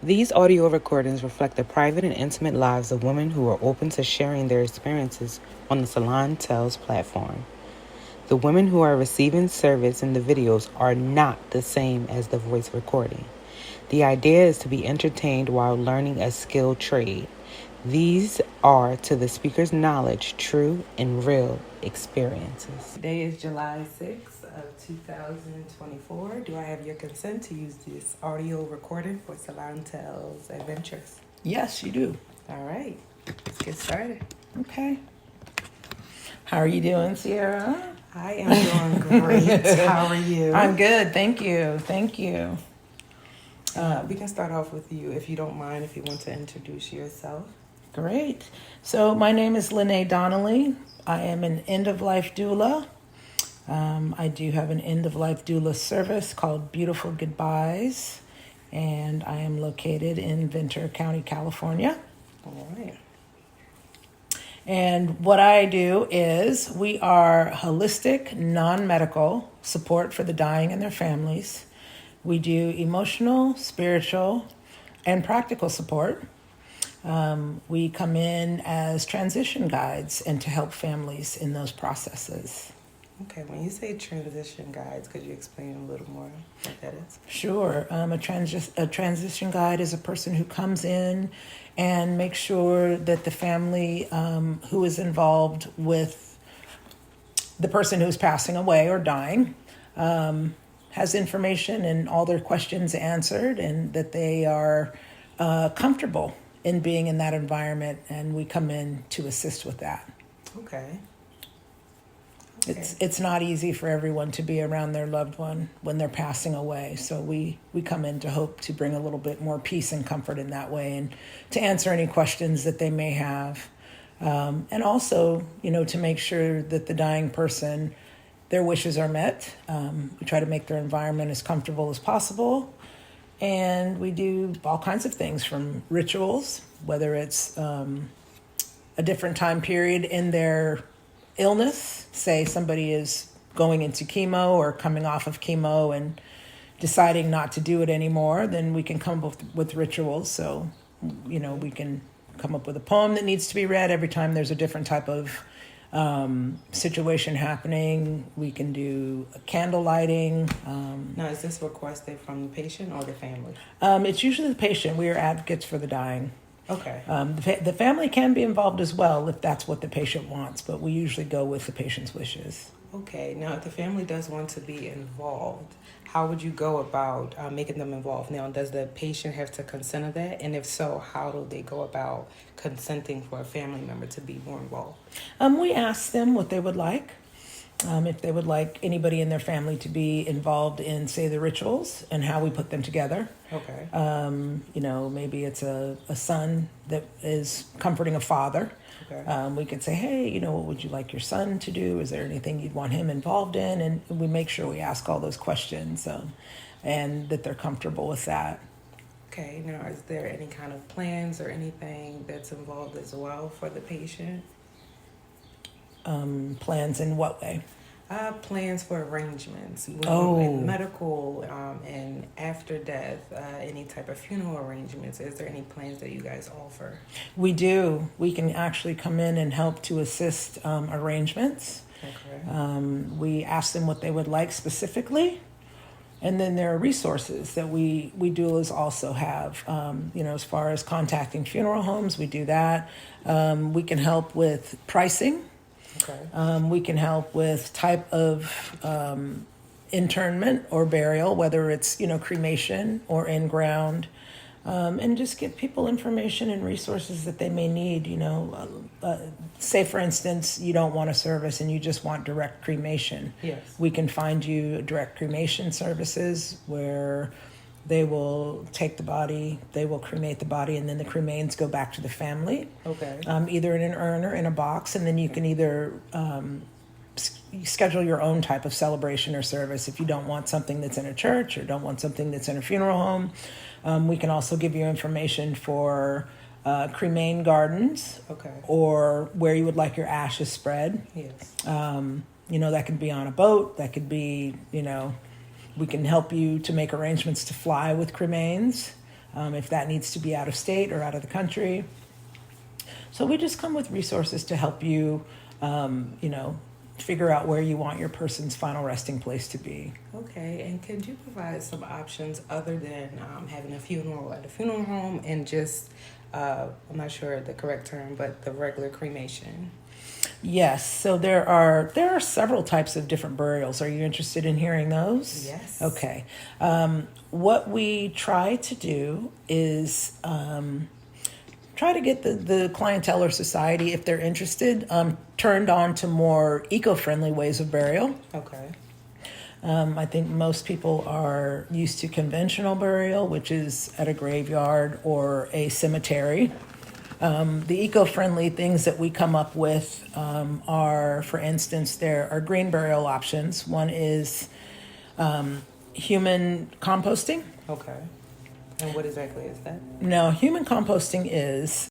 These audio recordings reflect the private and intimate lives of women who are open to sharing their experiences on the Salon Tales platform. The women who are receiving service in the videos are not the same as the voice recording. The idea is to be entertained while learning a skilled trade. These are, to the speaker's knowledge, true and real experiences. Today is July 6th of 2024. Do I have your consent to use this audio recording for Salon Tale Adventures? Yes, you do. All right, let's get started. Okay. How are you doing, Sierra? I am doing great. How are you? I'm good. Thank you. Thank you. We can start off with you, if you don't mind, if you want to introduce yourself. Great. So my name is Lene Donnelly. I am an end-of-life doula. I do have an end-of-life doula service called Beautiful Goodbyes, and I am located in Ventura County, California. All right. And what I do is we are holistic, non-medical support for the dying and their families. We do emotional, spiritual, and practical support. We come in as transition guides and to help families in those processes. Okay, when you say transition guides, could you explain a little more what that is? Sure. A transition guide is a person who comes in and makes sure that the family who is involved with the person who's passing away or dying has information and all their questions answered, and that they are comfortable in being in that environment, and we come in to assist with that. Okay. It's not easy for everyone to be around their loved one when they're passing away. So we come in to hope to bring a little bit more peace and comfort in that way, and to answer any questions that they may have. And also, to make sure that the dying person, their wishes are met. We try to make their environment as comfortable as possible. And we do all kinds of things, from rituals, whether it's a different time period in their illness. Say somebody is going into chemo or coming off of chemo and deciding not to do it anymore, then we can come up with rituals. So, we can come up with a poem that needs to be read every time there's a different type of situation happening. We can do candle lighting. Now, is this requested from the patient or the family? It's usually the patient. We are advocates for the dying. Okay. The family can be involved as well if that's what the patient wants, but we usually go with the patient's wishes. Okay. Now, if the family does want to be involved, how would you go about making them involved? Now, does the patient have to consent to that? And if so, how do they go about consenting for a family member to be more involved? We ask them what they would like. If they would like anybody in their family to be involved in, say, the rituals and how we put them together. Okay. Maybe it's a son that is comforting a father. Okay. We could say, hey, what would you like your son to do? Is there anything you'd want him involved in? And we make sure we ask all those questions and that they're comfortable with that. Okay. Now, is there any kind of plans or anything that's involved as well for the patient? Plans in what way? Plans for arrangements, medical, and after death, any type of funeral arrangements. Is there any plans that you guys offer? We do. We can actually come in and help to assist arrangements. Okay. We ask them what they would like specifically. And then there are resources that we doulas also have. As far as contacting funeral homes, we do that. We can help with pricing. Okay. We can help with type of internment or burial, whether it's, cremation or in ground, and just give people information and resources that they may need. Say, for instance, you don't want a service and you just want direct cremation. Yes. We can find you direct cremation services where they will take the body, they will cremate the body, and then the cremains go back to the family. Okay. Either in an urn or in a box, and then you can either schedule your own type of celebration or service if you don't want something that's in a church or don't want something that's in a funeral home. We can also give you information for cremain gardens. Okay. Or where you would like your ashes spread. Yes. That could be on a boat, that could be, we can help you to make arrangements to fly with cremains. if that needs to be out of state or out of the country. So we just come with resources to help you, figure out where you want your person's final resting place to be. Okay, and could you provide some options other than having a funeral at a funeral home and just, I'm not sure the correct term, but the regular cremation? Yes, so there are several types of different burials. Are you interested in hearing those? Yes. Okay. What we try to do is try to get the clientele or society, if they're interested, turned on to more eco-friendly ways of burial. Okay. I think most people are used to conventional burial, which is at a graveyard or a cemetery. The eco-friendly things that we come up with are, for instance, there are green burial options. One is human composting. Okay. And what exactly is that? Now, human composting is